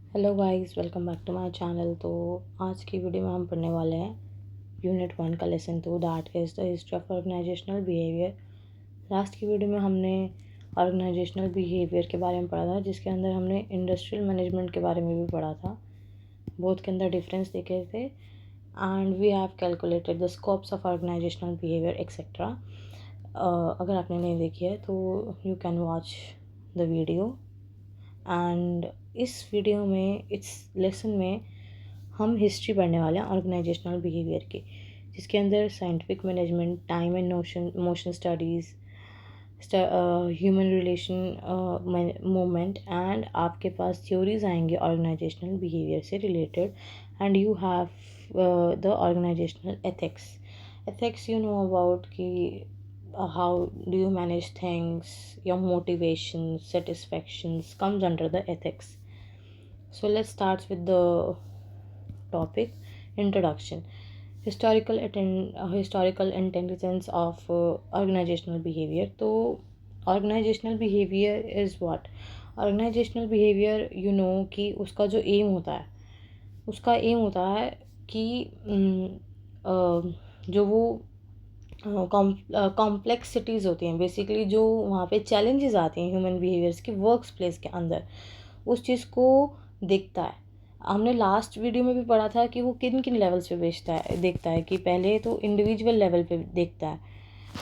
Hello guys, welcome back to my channel. तो आज की वीडियो में हम पढ़ने वाले हैं यूनिट 1 का lesson 2, that is the history of organisational behaviour. Last की वीडियो में हमने ऑर्गेनाइजेशनल बिहेवियर के बारे में पढ़ा था, जिसके अंदर हमने इंडस्ट्रियल मैनेजमेंट के बारे में भी पढ़ा था। बोथ के अंदर डिफरेंस देखे थे and we have calculated the scopes of organisational behaviour etcetera. अगर आपने नहीं देखी है तो you can watch the video. And इस वीडियो में, इस लेसन में हम हिस्ट्री पढ़ने वाले हैं ऑर्गेनाइजेशनल बिहेवियर की, जिसके अंदर scientific management, time and motion studies, human relation movement and आपके पास थ्योरीज आएंगे ऑर्गेनाइजेशनल बिहेवियर से related. And you have the organisational ethics. Ethics you know about कि how do you manage things, your motivations, satisfactions comes under the ethics. So let's start with the topic. Introduction. Historical intelligence of organizational behavior. तो organizational behavior is what? Organizational behavior you know कि उसका जो M होता है, उसका M होता है कि जो वो कॉम्प्लेक्सिटीज़ होती हैं, बेसिकली जो वहाँ पे चैलेंजेस आती हैं ह्यूमन बिहेवियर्स की वर्क प्लेस के अंदर, उस चीज़ को देखता है। हमने लास्ट वीडियो में भी पढ़ा था कि वो किन किन लेवल्स पे देखता है कि पहले तो इंडिविजुअल लेवल पे देखता है,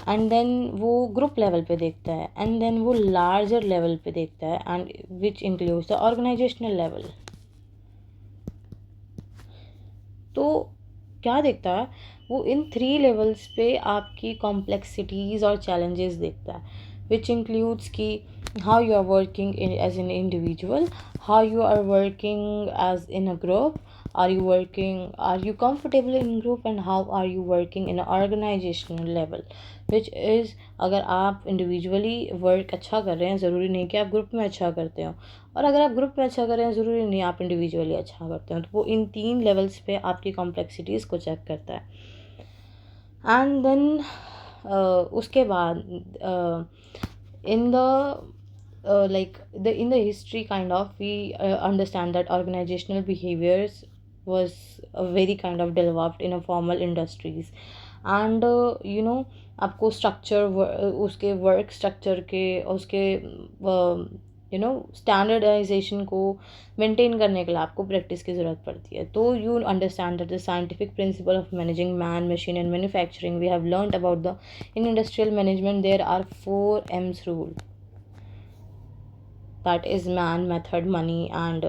एंड देन वो ग्रुप लेवल पे देखता है, एंड देन वो लार्जर लेवल पे देखता है, and which includes the organisational level. तो क्या देखता है वो? इन 3 लेवल्स पे आपकी कॉम्प्लेक्सिटीज़ और चैलेंजेस देखता है, विच इंक्लूड्स कि how you are working as an individual, how you are working as in a group, are you comfortable in group, and how are you working in organisational level, which is अगर आप individually work अच्छा कर रहे हैं, ज़रूरी नहीं कि आप ग्रुप में अच्छा करते हो, और अगर आप ग्रुप में अच्छा कर रहे हैं, ज़रूरी नहीं आप इंडिविजुअली अच्छा करते हो। तो वो इन 3 लेवल्स पे आपकी कॉम्प्लेक्सिटीज़ को चेक करता है। एंड देन उसके बाद in the in the history kind of we understand that organizational behaviors was very kind of developed in a formal industries, and आपको स्ट्रक्चर, उसके वर्क स्ट्रक्चर के, उसके स्टैंडर्डाइजेशन को मेंटेन करने के लिए आपको प्रैक्टिस की ज़रूरत पड़ती है। तो you understand that the scientific principle of managing man, machine and manufacturing we have learned about the in industrial management there are 4 M's rule, that is man, method, money, and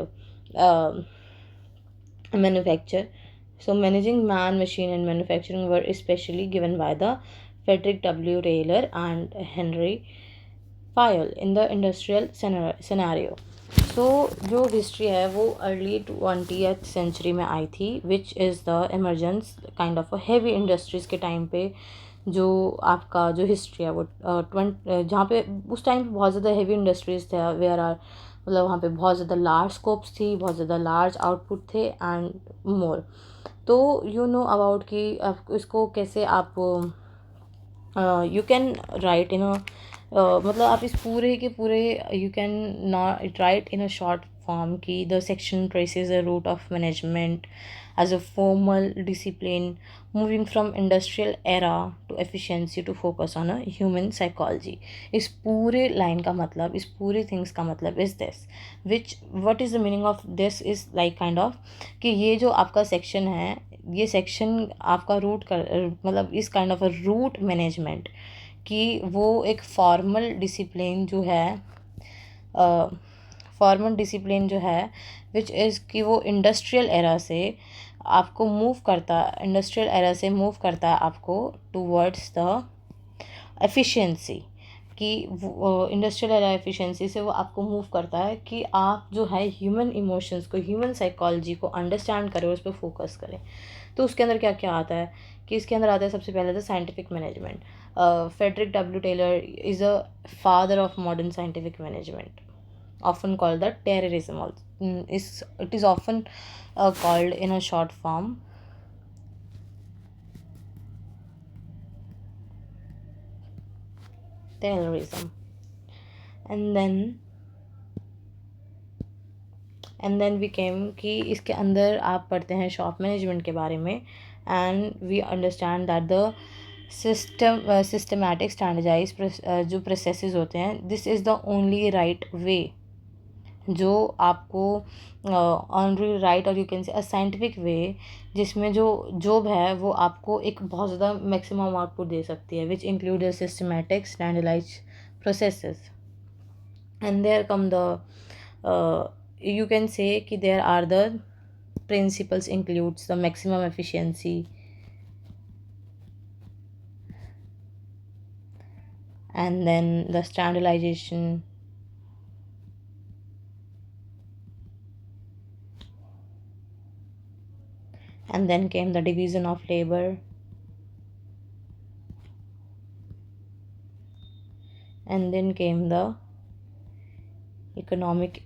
manufacture. So managing man, machine, and manufacturing were especially given by the Frederick W. Taylor and Henry Fayol in the industrial scenario. सो जो history है वो early 20th century में आई थी, विच is the emergence kind of heavy industries के time पे। जो आपका जो हिस्ट्री है वो जहाँ पे उस टाइम पे बहुत ज़्यादा हैवी इंडस्ट्रीज़ थे, वेयर आर मतलब वहाँ पे बहुत ज़्यादा लार्ज स्कोप्स थी, बहुत ज़्यादा लार्ज आउटपुट थे एंड मोर। तो यू नो अबाउट कि आप इसको कैसे आप यू कैन राइट इन मतलब आप इस पूरे के पूरे you can not write in a short form की the section traces the root of management as a formal discipline moving from industrial era to efficiency to focus on a human psychology. इस पूरे line का मतलब, इस पूरे things का मतलब is this, which what is the meaning of this is like kind of कि ये जो आपका सेक्शन है, ये सेक्शन आपका रूट कर मतलब इस kind of a root management कि वो एक फॉर्मल डिसिप्लिन जो है विच इज़ कि वो इंडस्ट्रियल एरा से आपको मूव करता, इंडस्ट्रियल एरा से मूव करता है आपको टूवर्ड्स द एफिशिएंसी, कि इंडस्ट्रियल एरा एफिशिएंसी से वो आपको मूव करता है कि आप जो है ह्यूमन इमोशंस को, ह्यूमन साइकोलॉजी को अंडरस्टैंड करें, उस पर फोकस करें। तो उसके अंदर क्या क्या आता है कि इसके अंदर आता है सबसे पहले तो scientific management. Frederick W Taylor is a father of modern scientific management, often called the terrorism also. It is often called in a short form terrorism. And then and then we came कि इसके अंदर आप पढ़ते हैं shop management के बारे में, and we understand that the systematic standardize जो प्रोसेसेस होते हैं, this is the only right way जो आपको ऑनरी राइट, और you can say a scientific way, जिसमें जो जॉब है वो आपको एक बहुत ज़्यादा मैक्सिमम आउटपुट दे सकती है, which include the systematic standardize processes. And there come the you can say कि there are the principles includes the maximum efficiency, and then the standardization, and then came the division of labor, and then came the economic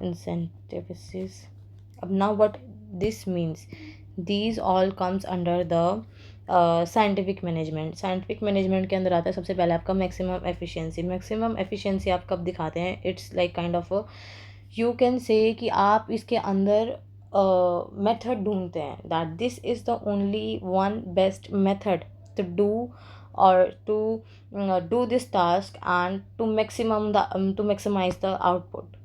incentives. Now what this means, these all comes under the scientific management. Scientific management के अंदर आता है सबसे पहले आपका maximum efficiency. Maximum efficiency आप कब दिखाते हैं, it's like kind of you can say कि आप इसके अंदर मेथड ढूंढते हैं, that this is the only one best method to do or to do this task and to maximise the output.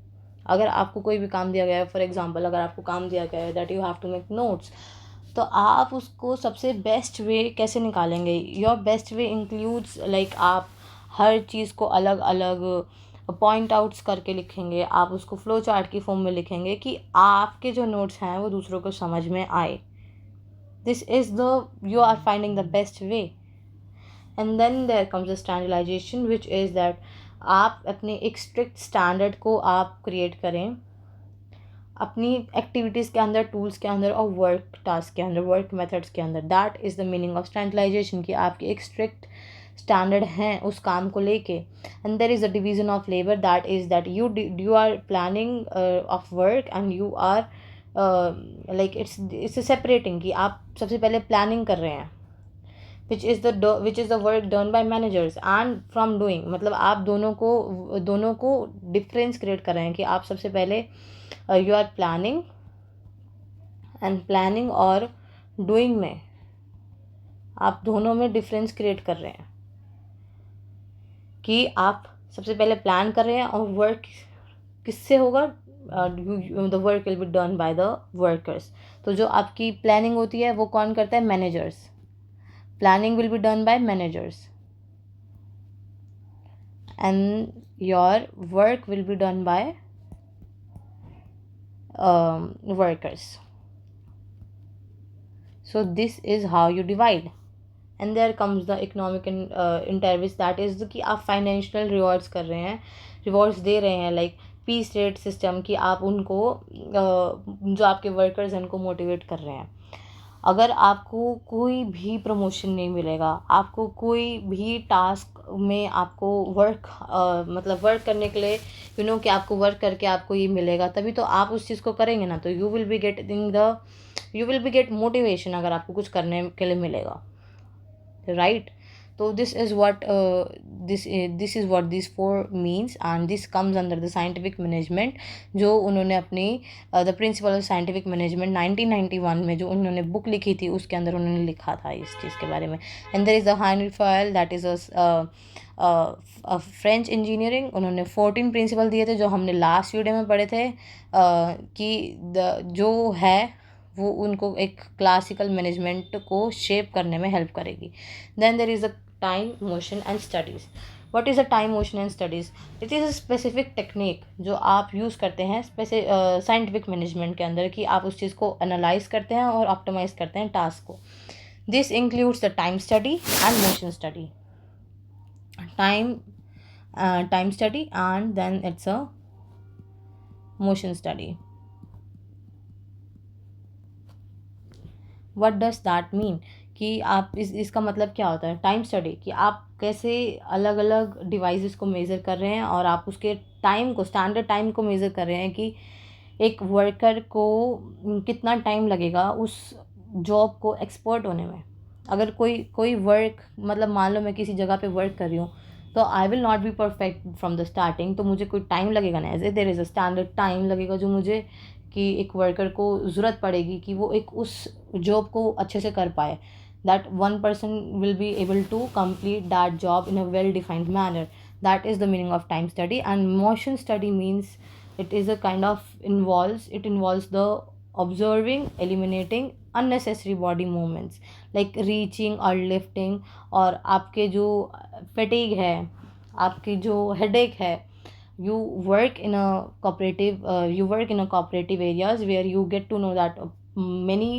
अगर आपको कोई भी काम दिया गया है, फॉर एग्जांपल अगर आपको काम दिया गया है that you have to make notes, तो आप उसको सबसे बेस्ट वे कैसे निकालेंगे. Your best way includes like आप हर चीज़ को अलग अलग पॉइंट आउट्स करके लिखेंगे, आप उसको फ्लो चार्ट की फॉर्म में लिखेंगे कि आपके जो नोट्स हैं वो दूसरों को समझ में आए. This is the you are finding the best way. And then there comes the standardisation, which is that आप अपने एक स्ट्रिक्ट स्टैंडर्ड को आप क्रिएट करें अपनी एक्टिविटीज़ के अंदर, टूल्स के अंदर और वर्क टास्क के अंदर, वर्क मेथड्स के अंदर. That is the meaning of standardisation, कि आपकी एक स्ट्रिक्ट स्टैंडर्ड हैं उस काम को लेके. And there is a division of labour, that is that you are planning of work and you are like it's separating, कि आप सबसे पहले प्लानिंग कर रहे हैं, which is the work done by managers, and from doing, मतलब आप दोनों को डिफरेंस क्रिएट कर रहे हैं कि आप सबसे पहले you are planning, and planning और डूइंग में आप दोनों में डिफरेंस क्रिएट कर रहे हैं कि आप सबसे पहले प्लान कर रहे हैं और वर्क किससे होगा, the work will be done by the workers. तो जो आपकी प्लानिंग होती है वो कौन करता है, managers. Planning will be done by managers and your work will be done by workers. So this is how you divide. And there comes the economic interest, that is कि आप financial rewards कर रहे हैं, rewards दे रहे हैं, like piece rate system, कि आप उनको जो आपके वर्कर्स हैं उनको मोटिवेट कर रहे हैं. अगर आपको कोई भी प्रमोशन नहीं मिलेगा, आपको कोई भी टास्क में आपको मतलब वर्क करने के लिए कि आपको वर्क करके आपको ये मिलेगा, तभी तो आप उस चीज़ को करेंगे ना. तो you will be get motivation अगर आपको कुछ करने के लिए मिलेगा, राइट. तो this is what this four means, and this comes under the scientific management, जो उन्होंने अपनी the principle of scientific management 1991 में जो उन्होंने बुक लिखी थी उसके अंदर उन्होंने लिखा था इस चीज़ के बारे में. And there is the Henry Fayol, that is French engineering. उन्होंने 14 प्रिंसिपल दिए थे जो हमने लास्ट वीडियो में पढ़े थे, कि जो है वो उनको एक क्लासिकल मैनेजमेंट को शेप करने में हेल्प करेगी. Then there is a time, motion and studies. What is a time, motion and studies? It is a specific technique जो आप यूज़ करते हैं साइंटिफिक मैनेजमेंट के अंदर, कि आप उस चीज़ को एनालाइज करते हैं और ऑप्टिमाइज करते हैं टास्क को. This includes the time study and motion study. Time study and then it's a motion study. What does that mean, कि आप इसका मतलब क्या होता है. टाइम स्टडी, कि आप कैसे अलग अलग डिवाइसेस को मेज़र कर रहे हैं और आप उसके टाइम को, स्टैंडर्ड टाइम को मेज़र कर रहे हैं कि एक वर्कर को कितना टाइम लगेगा उस जॉब को एक्सपर्ट होने में. अगर कोई वर्क, मतलब मान लो मैं किसी जगह पे वर्क कर रही हूँ, तो I will not be perfect from the starting, तो मुझे कोई टाइम लगेगा ना, as a there is a standard time लगेगा जो मुझे, कि एक वर्कर को ज़रूरत पड़ेगी कि वो एक उस जॉब को अच्छे से कर पाए, that one person will be able to complete that job in a well defined manner. That is the meaning of time study. And motion study means it is a kind of involves the observing, eliminating unnecessary body movements like reaching or lifting, और आपके जो fatigue है, आपकी जो headache है, you work in a cooperative areas where you get to know that many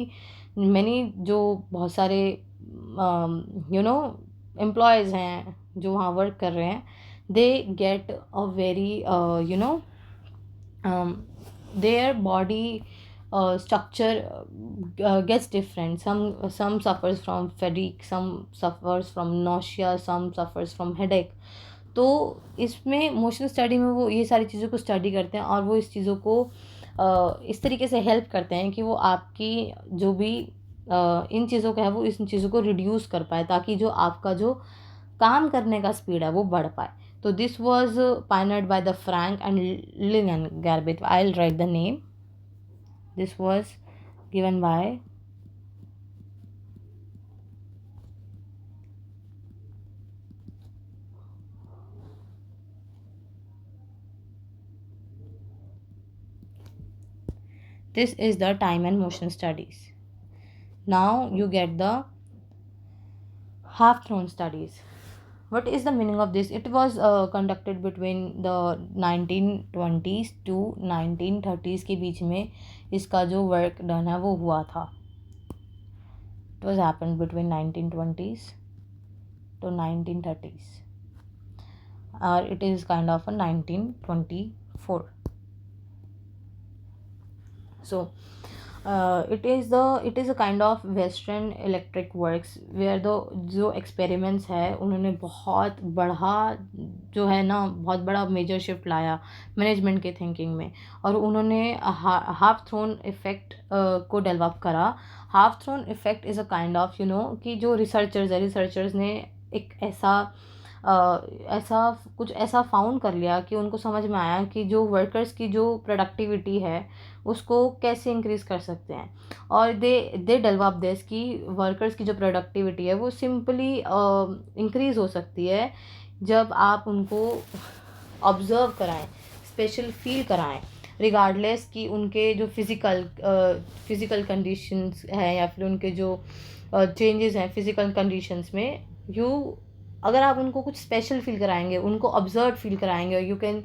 जो बहुत सारे एम्प्लॉयज़ हैं जो वहाँ वर्क कर रहे हैं, they get a very their body structure gets different. Some suffers from fatigue, some suffers from nausea, some suffers from headache. तो इसमें मोशन स्टडी में वो ये सारी चीज़ों को स्टडी करते हैं और वो इस चीज़ों को इस तरीके से हेल्प करते हैं कि वो आपकी जो भी इन चीज़ों का है वो इन चीज़ों को रिड्यूस कर पाए, ताकि जो आपका जो काम करने का स्पीड है वो बढ़ पाए. So this was pioneered by the Frank and Lillian Garbett. I'll write the name. This was given by this is the time and motion studies. Now you get the half thrown studies. What is the meaning of this? It was conducted between the 1920s to 1930s के बीच में इसका जो work done है वो हुआ था. It was happened between 1920s to 1930s, or it is kind of a 1924. So it is a kind of Western electric works where the जो experiments है उन्होंने बहुत बड़ा जो है ना बहुत बड़ा मेजर शिफ्ट लाया मैनेजमेंट के थिंकिंग में, और उन्होंने हाफ थ्रोन इफ़ेक्ट को डेवलप करा. Hawthorne effect is a kind of कि जो रिसर्चर्स ने एक ऐसा फाउंड कर लिया कि उनको समझ में आया कि जो वर्कर्स की जो प्रोडक्टिविटी है उसको कैसे इंक्रीज़ कर सकते हैं, और दे डेवलप दिस कि वर्कर्स की जो प्रोडक्टिविटी है वो सिंपली इंक्रीज़ हो सकती है जब आप उनको ऑब्ज़र्व कराएं, स्पेशल फील कराएं, रिगार्डलेस कि उनके जो फिज़िकल कंडीशंस हैं या फिर उनके जो चेंजेस हैं फिज़िकल कंडीशंस में. अगर आप उनको कुछ स्पेशल फील कराएंगे, उनको ऑब्जर्व फील कराएंगे, यू कैन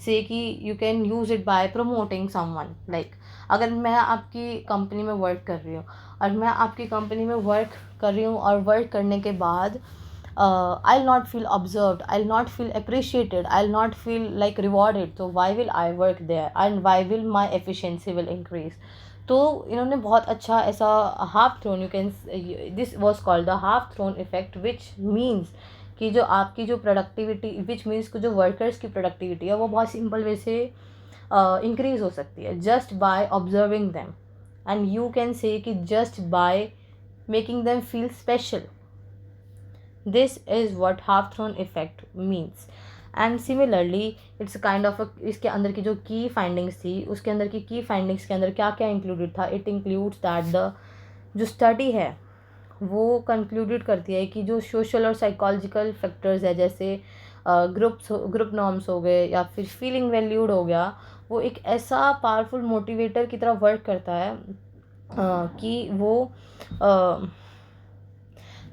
से कि you can use it by promoting someone. Like अगर मैं आपकी कंपनी में वर्क कर रही हूँ और वर्क करने के बाद I will not feel observed, I will not feel appreciated, I will not feel like rewarded, तो why will I work there and why will my efficiency will increase. तो इन्होंने बहुत अच्छा ऐसा Hawthorne, you can this was called the Hawthorne effect, which means कि जो आपकी जो प्रोडक्टिविटी, विच मीन्स कि जो वर्कर्स की प्रोडक्टिविटी है वो बहुत सिंपल वे से इंक्रीज़ हो सकती है just by observing them, and you can say कि just by making them feel special. This is what Hawthorne effect means. And similarly it's kind of इसके अंदर की जो की फाइंडिंग्स थी, उसके अंदर की फाइंडिंग्स के अंदर क्या क्या इंक्लूडेड था. इट इंक्लूड्स दैट द जो स्टडी है वो कंक्लूडेड करती है कि जो सोशल और साइकोलॉजिकल फैक्टर्स है, जैसे ग्रुप नॉर्म्स हो गए या फिर फीलिंग वैल्यूड हो गया, वो एक ऐसा पावरफुल मोटिवेटर की तरह वर्क करता है कि वो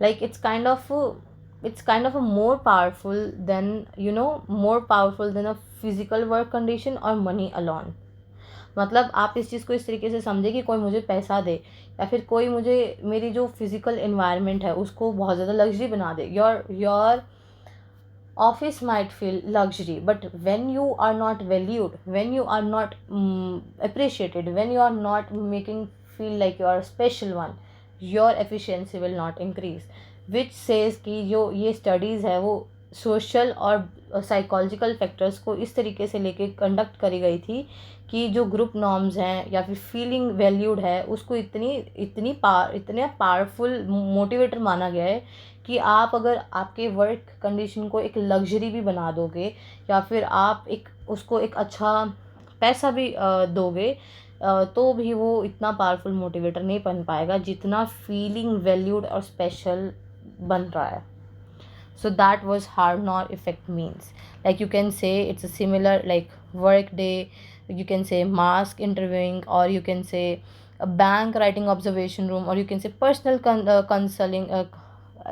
like it's kind of a more powerful than a physical work condition और मनी अलॉन. मतलब आप इस चीज़ को इस तरीके से समझे कि कोई मुझे पैसा दे या फिर कोई मुझे मेरी जो फिज़िकल इन्वायरमेंट है उसको बहुत ज़्यादा लग्जरी बना दे. Your office might feel luxury, but when you are not valued, when you are not appreciated, when you are not making feel like you are special one, your efficiency will not increase. Which says कि जो ये studies है वो social और psychological factors को इस तरीके से लेके कंडक्ट करी गई थी कि जो ग्रुप नॉर्म्स हैं या फिर फीलिंग वैल्यूड है उसको इतना पावरफुल मोटिवेटर माना गया है कि आप अगर आपके वर्क कंडीशन को एक लग्जरी भी बना दोगे या फिर आप एक उसको एक अच्छा पैसा भी दोगे, तो भी वो इतना पावरफुल मोटिवेटर नहीं बन पाएगा जितना फीलिंग वैल्यूड और स्पेशल बन रहा है. So that was Harnor effect means. Like you can say it's a similar like work day, you can say mask interviewing, or you can say a bank writing observation room, or you can say personal counseling.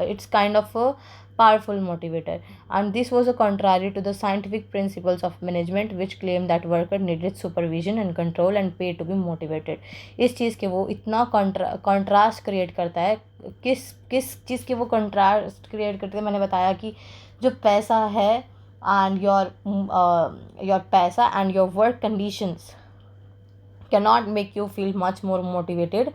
It's kind of a powerful motivator, and this was a contrary to the scientific principles of management which claim that worker needed supervision and control and pay to be motivated. इस चीज़ के वो इतना contrast create करता है. किस किस चीज़ के वो कंट्रास्ट क्रिएट करते हैं, मैंने बताया कि जो पैसा है एंड योर पैसा and your work conditions cannot make you feel much more motivated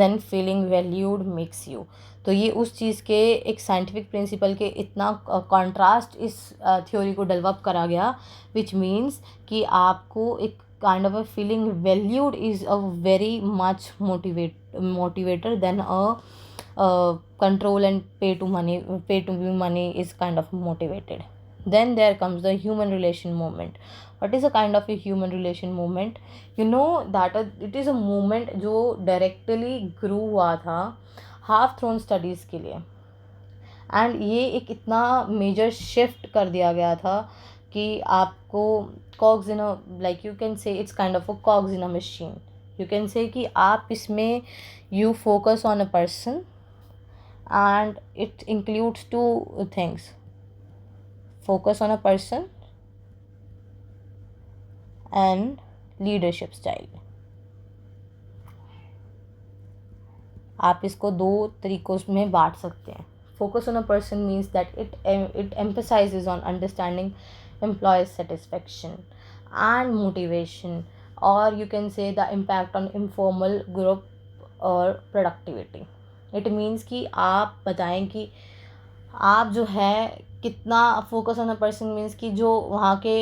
than feeling valued makes you. तो ये उस चीज़ के एक साइंटिफिक प्रिंसिपल के इतना कॉन्ट्रास्ट इस थ्योरी को डेवलप करा गया, विच मीन्स कि आपको एक kind of a feeling valued is a very much motivator than a control and pay to be money is kind of motivated. Then there comes the human relation movement. What is a kind of a human relation movement? You know that it is a movement जो directly grew हुआ था half throne studies के लिए, and ये एक इतना major shift कर दिया गया था कि आपको COGS in a like you can से it's kind of a COGS in a machine. You can say कि आप इसमें you focus on a person and it includes two things: focus on a person and leadership style. आप इसको दो तरीकों में बांट सकते हैं. Focus on a person means that it emphasizes on understanding employee satisfaction and motivation, or you can say the impact on informal group or productivity. It means कि आप बताएं कि आप जो है कितना focus on a person means कि जो वहाँ के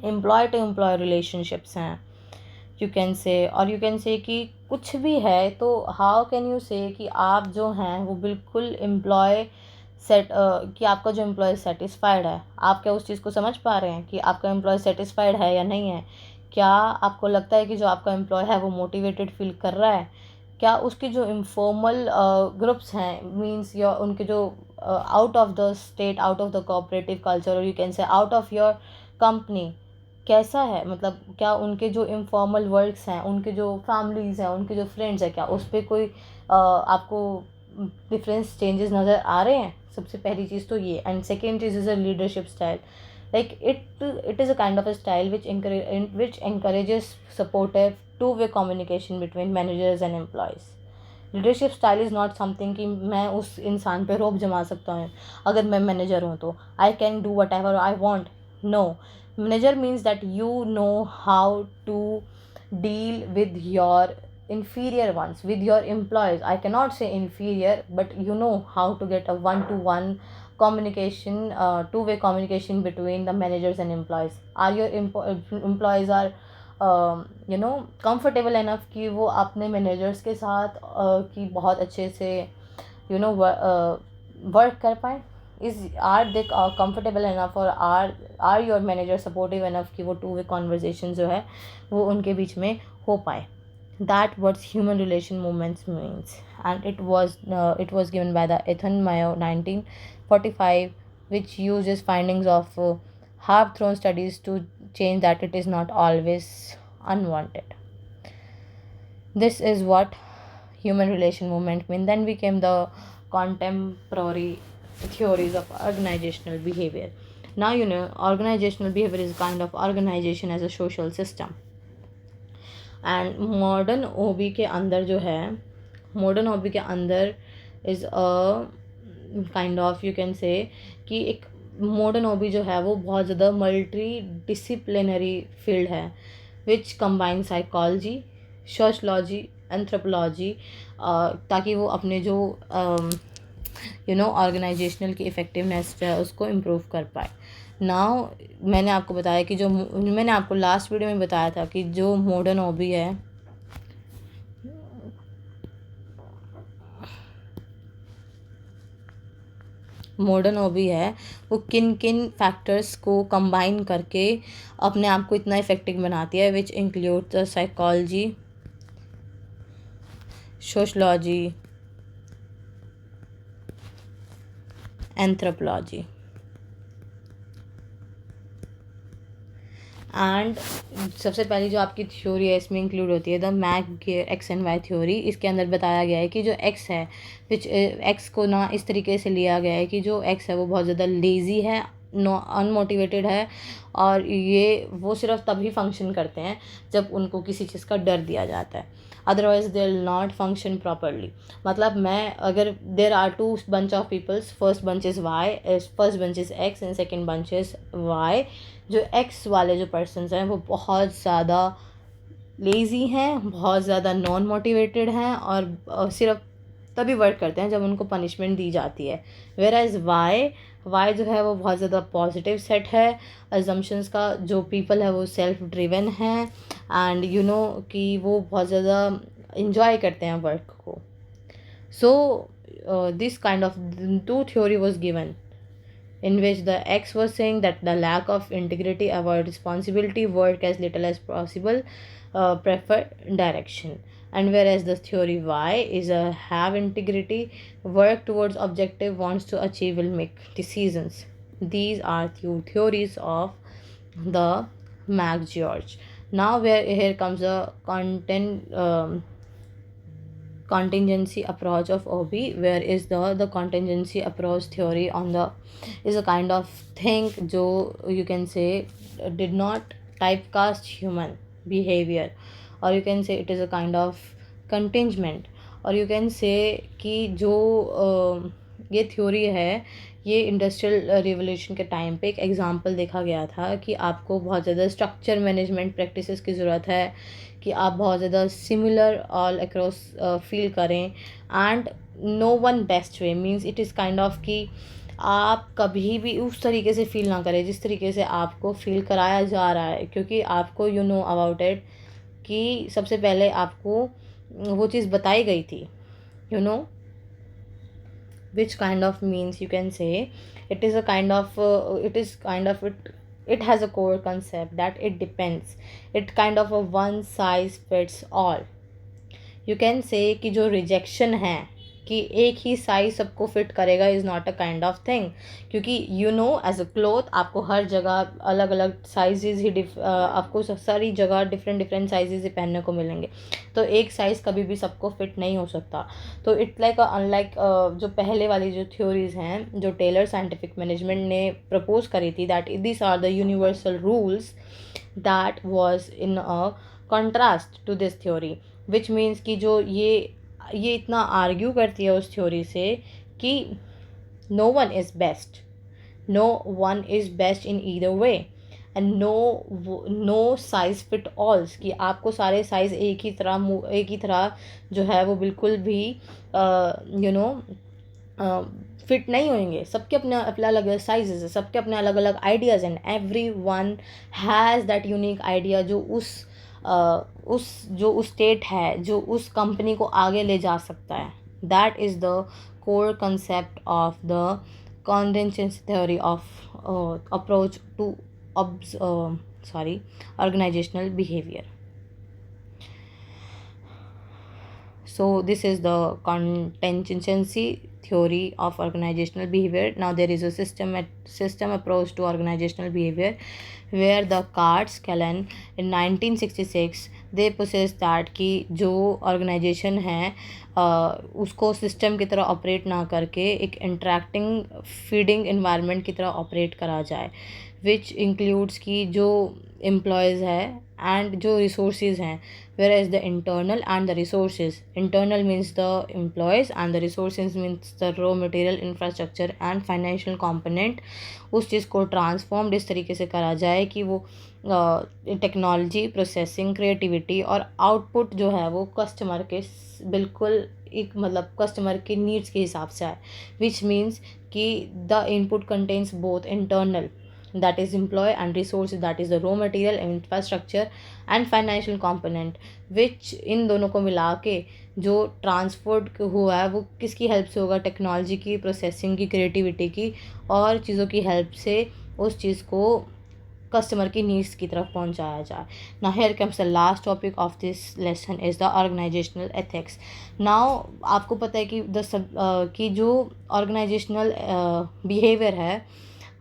एम्प्लॉय टू एम्प्लॉय रिलेशनशिप्स हैं, यू कैन से, और यू कैन से कि कुछ भी है, तो हाउ कैन यू से कि आप जो हैं वो बिल्कुल एम्प्लॉय सेट कि आपका जो एम्प्लॉय सेटिस्फाइड है. आप क्या उस चीज़ को समझ पा रहे हैं कि आपका एम्प्लॉय सेटिस्फाइड है या नहीं है? क्या आपको लगता है कि जो आपका एम्प्लॉय है वो मोटिवेटेड फील कर रहा है? क्या उसके जो इनफॉर्मल ग्रुप्स हैं मीन्स या उनके जो out of the state, out of the cooperative culture, और you can say out of your company, कैसा है? मतलब क्या उनके जो इनफॉर्मल वर्क्स हैं, उनके जो फैमिलीज़ हैं, उनके जो फ्रेंड्स हैं, क्या उस पर कोई आपको डिफरेंस चेंजेस नज़र आ रहे हैं? सबसे पहली चीज़ तो ये. And second cheese is a leadership style. Like it is a kind of a style which encourages supportive two-way communication between managers and employees. Leadership style is not something कि मैं उस इंसान पे रोब जमा सकता हूँ अगर मैं मैनेजर हूँ तो I can do whatever I want. No, manager means that you know how to deal with your inferior ones, with your employees. I cannot say inferior, but you know how to get a one-to-one communication, two-way communication between the managers and employees. Are your employees are comfortable enough कि वो अपने managers के साथ कि बहुत अच्छे से work कर पाएँ? Are they comfortable enough, or are your manager supportive enough कि वो two-way conversation जो है वो उनके बीच में हो पाए? That what human relation movements means, and it was given by the Ethan Mayo 1945, which uses findings of half-thrown studies to change that it is not always unwanted. This is what human relation movement mean. Then became the contemporary theories of organizational behavior. Now organizational behavior is kind of organization as a social system. And modern OB के अंदर जो है, modern OB के अंदर is a kind of you can say कि एक modern ओबी जो है वो बहुत ज़्यादा मल्टी डिसिप्लिनरी फील्ड है विच कंबाइन साइकोलॉजी, सोशलॉजी, एंथ्रोपोलॉजी, ताकि वो अपने जो ऑर्गेनाइजेशनल की इफ़ेक्टिवनेस है उसको इम्प्रूव कर पाए. नाउ मैंने आपको बताया कि जो मैंने आपको लास्ट वीडियो में बताया था कि जो मॉडर्न हॉबी है, मॉडर्न हॉबी है वो किन किन फैक्टर्स को कंबाइन करके अपने आप को इतना इफेक्टिव बनाती है, which include the psychology, sociology, anthropology. And सबसे पहली जो आपकी थ्योरी है इसमें इंक्लूड होती है the McGregor X and Y theory. इसके अंदर बताया गया है कि जो एक्स है, विच एक्स को ना इस तरीके से लिया गया है कि जो एक्स है वो बहुत ज़्यादा लेज़ी है, नो अनमोटिवेटेड है, और ये वो सिर्फ तभी फंक्शन करते हैं जब उनको किसी चीज़ का डर दिया जाता है, otherwise they will not function properly. मतलब मैं अगर there are two bunch of peoples, first bunch is Y, first bunch is X and second bunch is Y. जो एक्स वाले जो पर्सन्स हैं वो बहुत ज़्यादा लेज़ी हैं, बहुत ज़्यादा नॉन मोटिवेटेड हैं, और सिर्फ तभी वर्क करते हैं जब उनको पनिशमेंट दी जाती है। वेयर एज वाई जो है वो बहुत ज़्यादा पॉजिटिव सेट है अजम्पशंस का। जो पीपल है वो सेल्फ ड्रिवन हैं, एंड यू नो कि वो बहुत ज़्यादा इंजॉय करते हैं वर्क को। So this kind of two theory was given in which the X was saying that the lack of integrity, avoid responsibility, work as little as possible, prefer direction. And whereas the theory Y is a have integrity, work towards objective, wants to achieve, will make decisions. These are two theories of the MacGeorge. Now here comes the contingency approach of OB, where is the contingency approach theory on the is a kind of thing जो you can say did not typecast human behavior, or you can say it is a kind of contingent, और you can say कि जो ये theory है ये industrial revolution के time पे एक एग्जांपल देखा गया था कि आपको बहुत ज़्यादा स्ट्रक्चर मैनेजमेंट प्रैक्टिसेस की ज़रूरत है, कि आप बहुत ज़्यादा सिमिलर ऑल अक्रॉस फील करें, and no one best way means it is kind of कि आप कभी भी उस तरीके से फील ना करें जिस तरीके से आपको फील कराया जा रहा है, क्योंकि आपको यू नो अबाउट इट कि सबसे पहले आपको वो चीज़ बताई गई थी, you know which kind of means you can say it is a kind of it has a core concept that it depends, it kind of a one size fits all। you can say कि जो rejection है कि एक ही size सबको fit करेगा is not a kind of thing, क्योंकि you know as a cloth आपको हर जगह अलग अलग साइजेस ही आपको सारी जगह डिफरेंट साइजेस ही पहनने को मिलेंगे, तो एक साइज़ कभी भी सबको फिट नहीं हो सकता। तो इट लाइक अनलाइक जो पहले वाली जो थ्योरीज़ हैं जो टेलर साइंटिफिक मैनेजमेंट ने प्रपोज करी थी, that this are the universal rules that was in a contrast to this theory, which means कि जो ये इतना आर्ग्यू करती है उस थ्योरी से कि no one is best, no one is best in either way, and no size fit alls, कि आपको सारे साइज़ एक ही तरह जो है वो बिल्कुल भी यू नो फिट नहीं होंगे। सबके अपने अपना अलग अलग साइजेस है, सबके अपने अलग अलग आइडियाज़ हैं, every one has that unique idea जो उस स्टेट है जो उस कंपनी को आगे ले जा सकता है। That is the core concept of the contingency theory of approach to organizational behavior. So this is the contingency theory of organizational behavior. Now there is a system approach to organizational behavior, where the Katz-Kallen in 1966 they possess that कि जो organisation है उसको system की तरह operate ना करके एक interacting feeding environment की तरह ऑपरेट करा जाए, विच इंक्लूड्स की जो एम्प्लॉयज़ है एंड जो रिसोर्सेज हैं, whereas the internal and the resources, internal means the employees and the resources means the raw material, infrastructure and financial component, उस चीज़ को ट्रांसफॉर्म्ड इस तरीके से करा जाए कि वो टेक्नोलॉजी, प्रोसेसिंग, क्रिएटिविटी और आउटपुट जो है वो कस्टमर के बिल्कुल एक मतलब कस्टमर के नीड्स के हिसाब से आए, विच मीन्स कि the input contains both internal that is employee, and resources, that is the raw material, infrastructure and financial component, which इन दोनों को मिला के जो ट्रांसपोर्ट हुआ है वो किसकी हेल्प से होगा? टेक्नोलॉजी की, प्रोसेसिंग की, क्रिएटिविटी की और चीज़ों की हेल्प से उस चीज़ को कस्टमर की नीड्स की तरफ पहुंचाया जाए. Now here comes the last topic of this lesson is the organisational ethics. Now आपको पता है कि कि जो ऑर्गेनाइजेशनल बिहेवियर है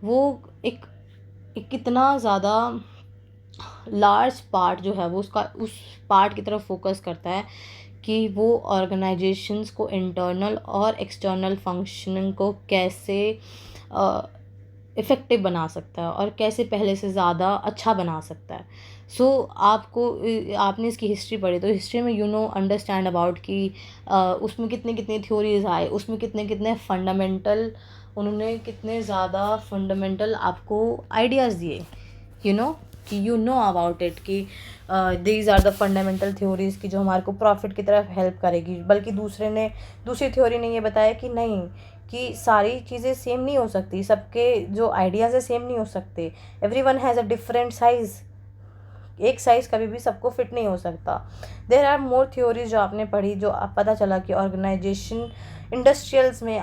वो एक कितना ज़्यादा लार्ज पार्ट जो है वो उसका उस पार्ट की तरफ फोकस करता है कि वो ऑर्गेनाइजेशंस को इंटरनल और एक्सटर्नल फंक्शनिंग को कैसे इफ़ेक्टिव बना सकता है और कैसे पहले से ज़्यादा अच्छा बना सकता है. सो आपने इसकी हिस्ट्री पढ़ी तो हिस्ट्री में अंडरस्टैंड अबाउट कि उसमें कितने कितने थ्योरीज आए, उसमें कितने कितने फंडामेंटल उन्होंने कितने ज़्यादा फंडामेंटल आपको आइडियाज़ दिए, कि अबाउट इट कि these are the fundamental theories की जो हमारे को प्रॉफिट की तरफ हेल्प करेगी. बल्कि दूसरी थ्योरी ने ये बताया कि नहीं, कि सारी चीज़ें सेम नहीं हो सकती, सबके जो आइडियाज़ है सेम नहीं हो सकते. Everyone has a different size, एक साइज़ कभी भी सबको फिट नहीं हो सकता. देयर आर मोर थ्योरीज जो आपने पढ़ी, जो पता चला कि ऑर्गेनाइजेशन इंडस्ट्रियल्स में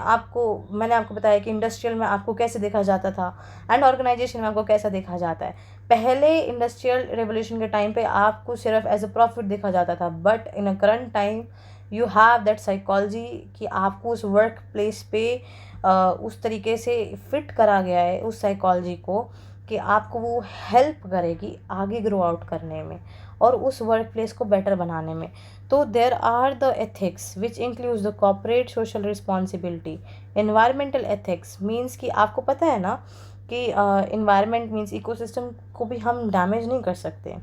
मैंने आपको बताया कि इंडस्ट्रियल में आपको कैसे देखा जाता था एंड ऑर्गेनाइजेशन में आपको कैसा देखा जाता है. पहले इंडस्ट्रियल रेवोल्यूशन के टाइम पे आपको सिर्फ एज अ प्रॉफिट देखा जाता था, but in a current time you have that psychology कि आपको उस वर्क प्लेस पे उस तरीके से फिट करा गया है उस साइकोलॉजी को कि आपको वो हेल्प करेगी आगे ग्रो आउट करने में और उस वर्क प्लेस को बेटर बनाने में. तो there are the ethics which includes the corporate social responsibility. Environmental ethics means कि आपको पता है ना कि एनवायरनमेंट मीन्स इकोसिस्टम को भी हम डैमेज नहीं कर सकते.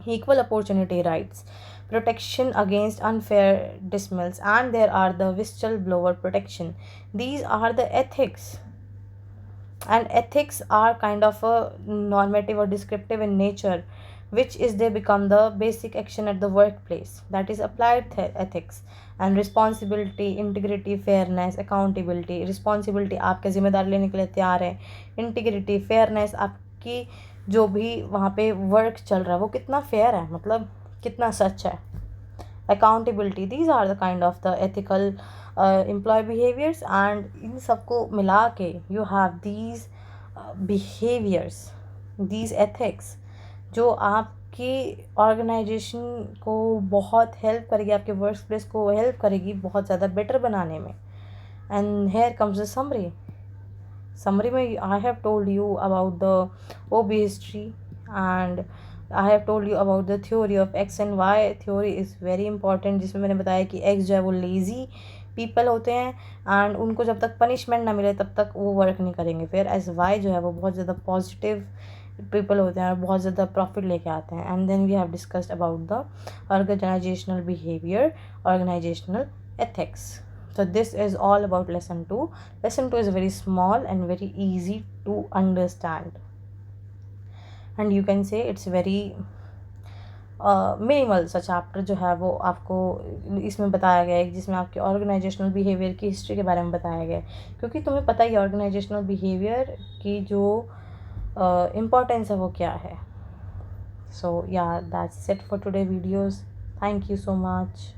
Equal opportunity rights, protection against unfair dismissals, and there are the whistleblower protection. These are the ethics, and ethics are kind of a normative or descriptive in nature, which is they become the basic action at the workplace, that is applied ethics. And responsibility, integrity, fairness, accountability. Responsibility आपके जिम्मेदारी लेने के लिए तैयार है. integrity, fairness आपकी जो भी वहाँ पे वर्क चल रहा है वो कितना फेयर है, मतलब कितना सच है. Accountability, these are the kind of the ethical employ behaviours. And इन सबको मिला के you have these behaviours, these ethics जो आपकी ऑर्गेनाइजेशन को बहुत हेल्प करेगी, आपके वर्क प्लेस को हेल्प करेगी बहुत ज़्यादा बेटर बनाने में. And here comes the summary में I have told you about the OB history, and I have told you about the theory of X and Y. Theory is very important, जिसमें मैंने बताया कि X जो है वो lazy people होते हैं एंड उनको जब तक पनिशमेंट ना मिले तब तक वो वर्क नहीं करेंगे. फिर एज Y जो है वो बहुत ज़्यादा पॉजिटिव पीपल होते हैं और बहुत ज़्यादा प्रॉफिट लेके आते हैं. And then we have discussed about the organisational behaviour, organisational ethics. So this is all about lesson 2. Lesson 2 is very small and very easy to understand. And you can से it's very minimal सा chapter जो है वो आपको इसमें बताया गया है, जिसमें आपके ऑर्गेनाइजेशनल बिहेवियर की हिस्ट्री के बारे में बताया गया है. क्योंकि तुम्हें पता ही ऑर्गेनाइजेशनल बिहेवियर की जो इम्पोर्टेंस है वो क्या है. सो या that's it for today videos. Thank you so much.